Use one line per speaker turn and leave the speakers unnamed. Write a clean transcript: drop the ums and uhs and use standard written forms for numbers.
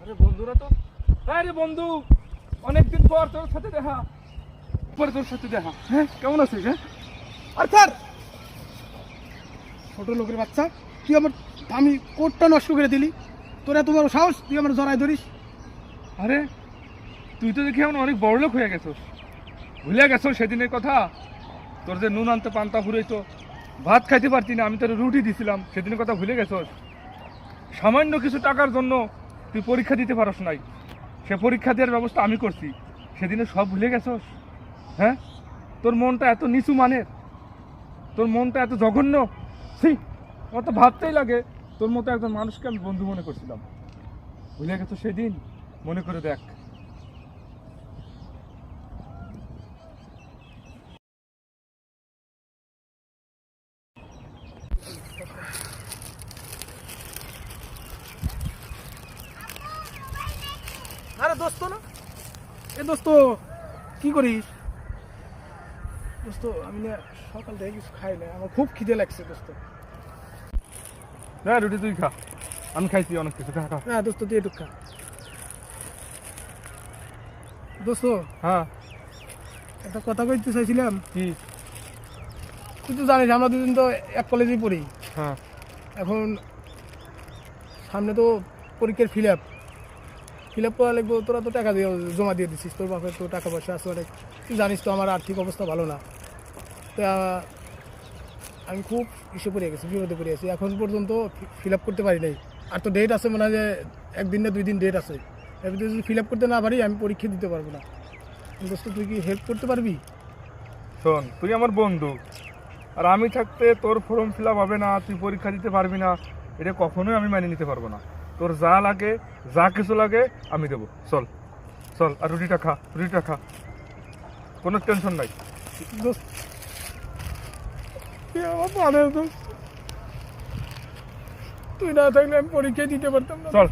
আরে বন্ধুরা তো, আরে বন্ধু, অনেকদিন পর তোর সাথে দেখা। হ্যাঁ, কেমন আছিস? হ্যাঁ,
আর স্যার ছোট লোকের বাচ্চা, তুই আমার আমি কোটটা নষ্ট করে দিলি। তোরা তোমার সাহস, তুই আমার জড়াই ধরিস।
আরে তুই তো দেখি এখন অনেক বড় লোক হয়ে গেছিস। ভুলে গেছো সেদিনের কথা? তোর যে নুন আনতে পান্তা ফুরাইতো, ভাত খাইতে পারতি না, আমি তোর রুটি দিছিলাম, সেদিনের কথা ভুলে গেছোস? সামান্য কিছু টাকার জন্য তুই পরীক্ষা দিতে পারস নাই, সে পরীক্ষা দেওয়ার ব্যবস্থা আমি করছি। সেদিনে সব ভুলে গেছোস? হ্যাঁ, তোর মনটা এত নিচু মানের, তোর মনটা এত জঘন্য। ছি, আমার তো ভাবতেই লাগে তোর মতো একজন মানুষকে আমি বন্ধু মনে করছিলাম। ভুলে গেছো সেদিন? মনে করে দেখ।
আরে দোস্ত না, এ দোস্ত কি করিস? দোস্ত আমি না সকাল থেকে কিছু খাই না, আমার খুব খিদে লাগছে দোস্ত।
হ্যাঁ, রুটি তুই খা, আমি খাইছি অনেক কিছু। খা খা।
হ্যাঁ দোস্ত, তুই একটু খা। দোস্ত
হ্যাঁ,
একটা কথা কইতে চাইছিলাম।
কি?
তুই তো জানিস আমরা দুদিন তো এক কলেজেই পড়ি।
হ্যাঁ,
এখন সামনে তো পরীক্ষার ফিল আপ করা লাগবে। তোরা তো টাকা দিয়ে জমা দিয়ে দিচ্ছিস, তোর বাপের তো টাকা পয়সা আছে অনেক। তুই জানিস তো আমার আর্থিক অবস্থা ভালো না। তা আমি খুব ইসে পড়ে গেছি, বিপদে পড়ে গেছি। এখন পর্যন্ত ফিল আপ করতে পারি নাই। আর তো ডেট আছে, মনে হয় যে 1 দিন না 2 দিন ডেট আছে। এর ভিতরে যদি ফিল আপ করতে না পারি আমি পরীক্ষা দিতে পারবো না। দোস্ত তুই কি হেল্প করতে পারবি?
শোন, তুই আমার বন্ধু, আর আমি থাকতে তোর ফর্ম ফিল আপ হবে না, তুই পরীক্ষা দিতে পারবি না, এটা কখনোই আমি মেনে নিতে পারবো না। তোর যা লাগে, যা কিছু লাগে আমি দেবো। চল চল, আর রুটিটা খা, কোনো টেনশন নাই।
দোস্ত তুই আমার প্রাণের দোস্ত, তুই না থাকলে আমি পরীক্ষা দিতে পারতাম না।
চল।